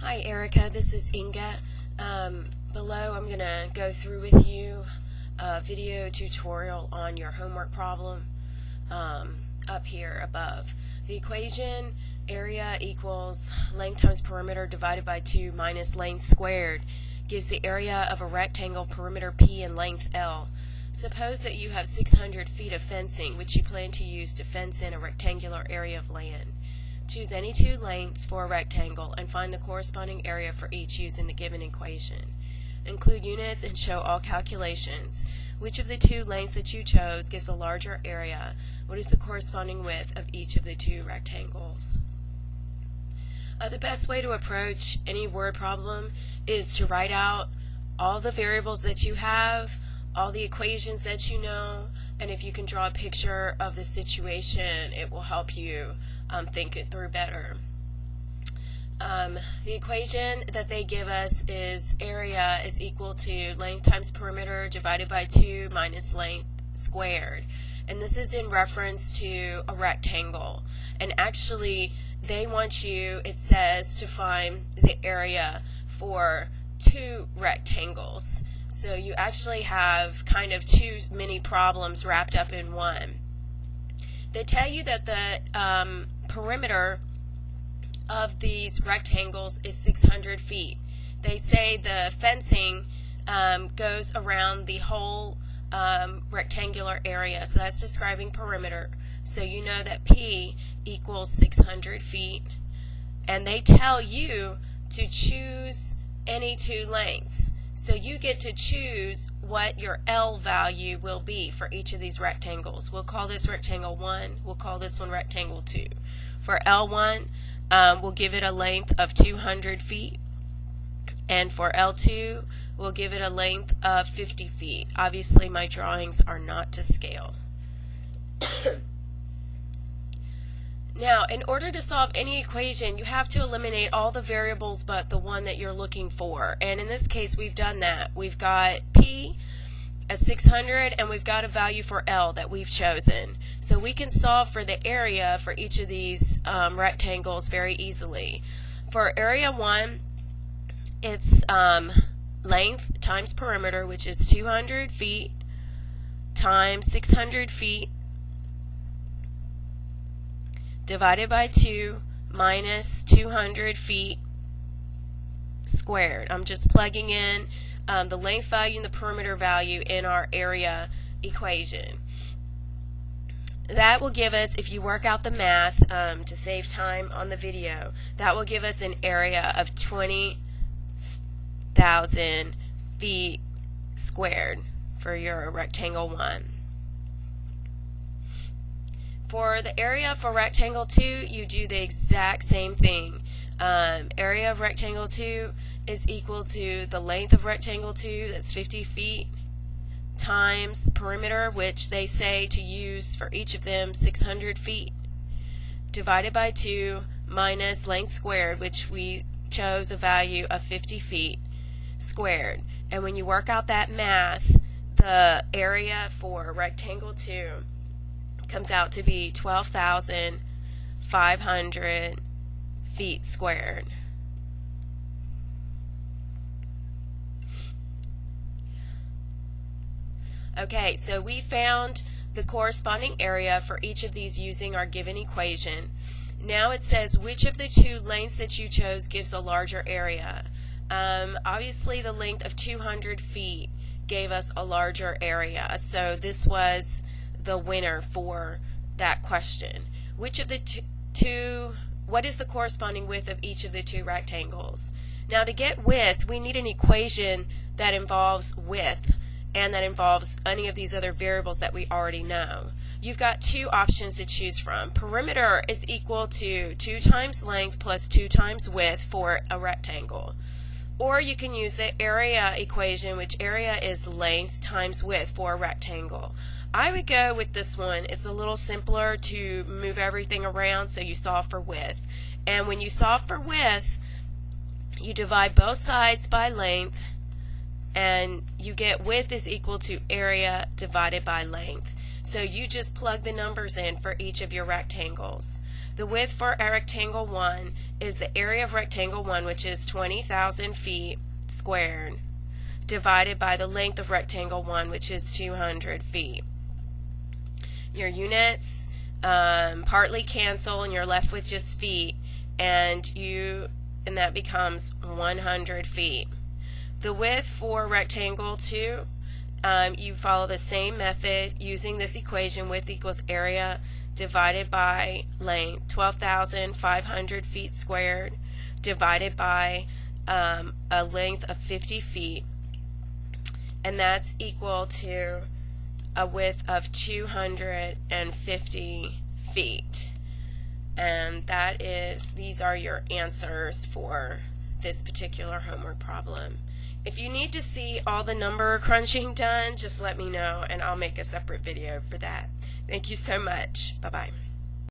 Hi Erica, this is Inga. Below I'm going to go through with you a video tutorial on your homework problem up here above. The equation area equals length times perimeter divided by 2 minus length squared gives the area of a rectangle perimeter P and length L. Suppose that you have 600 feet of fencing which you plan to use to fence in a rectangular area of land. Choose any two lengths for a rectangle and find the corresponding area for each using the given equation. Include units and show all calculations. Which of the two lengths that you chose gives a larger area? What is the corresponding width of each of the two rectangles? The best way to approach any word problem is to write out all the variables that you have, all the equations that you know, and if you can draw a picture of the situation, it will help you think it through better. The equation that they give us is area is equal to length times perimeter divided by 2 minus length squared. And this is in reference to a rectangle. And actually, they want you, it says, to find the area for two rectangles. So you actually have kind of too many problems wrapped up in one. They tell you that the perimeter of these rectangles is 600 feet. They say the fencing goes around the whole rectangular area, so that's describing perimeter. So you know that P equals 600 feet, and they tell you to choose any two lengths. So you get to choose what your L value will be for each of these rectangles. We'll call this rectangle 1, we'll call this one rectangle 2. For L1, we'll give it a length of 200 feet, and for L2, we'll give it a length of 50 feet. Obviously, my drawings are not to scale. Now, in order to solve any equation, you have to eliminate all the variables but the one that you're looking for. And in this case, we've done that. We've got P as 600, and we've got a value for L that we've chosen. So we can solve for the area for each of these rectangles very easily. For area 1, it's length times perimeter, which is 200 feet times 600 feet divided by 2 minus 200 feet squared. I'm just plugging in the length value and the perimeter value in our area equation. That will give us, if you work out the math to save time on the video, that will give us an area of 20,000 feet squared for your rectangle 1. For the area for rectangle 2, you do the exact same thing. Area of rectangle 2 is equal to the length of rectangle 2, that's 50 feet, times perimeter, which they say to use for each of them 600 feet, divided by 2 minus length squared, which we chose a value of 50 feet squared. And when you work out that math, the area for rectangle 2 comes out to be 12,500 feet squared. Okay, so we found the corresponding area for each of these using our given equation. Now it says which of the two lengths that you chose gives a larger area. Obviously the length of 200 feet gave us a larger area, so this was the winner for that question. Which of the what is the corresponding width of each of the two rectangles? Now to get width, we need an equation that involves width and that involves any of these other variables that we already know. You've got two options to choose from. Perimeter is equal to 2 times length plus 2 times width for a rectangle. Or you can use the area equation, which area is length times width for a rectangle. I would go with this one. It's a little simpler to move everything around, so you solve for width. And when you solve for width, you divide both sides by length, and you get width is equal to area divided by length. So you just plug the numbers in for each of your rectangles. The width for a rectangle 1 is the area of rectangle 1, which is 20,000 feet squared, divided by the length of rectangle 1, which is 200 feet. Your units partly cancel and you're left with just feet, and that becomes 100 feet. The width for rectangle 2, you follow the same method using this equation: width equals area divided by length, 12,500 feet squared, divided by a length of 50 feet, and that's equal to a width of 250 feet. And these are your answers for this particular homework problem. If you need to see all the number crunching done, just let me know and I'll make a separate video for that. Thank you so much. Bye-bye.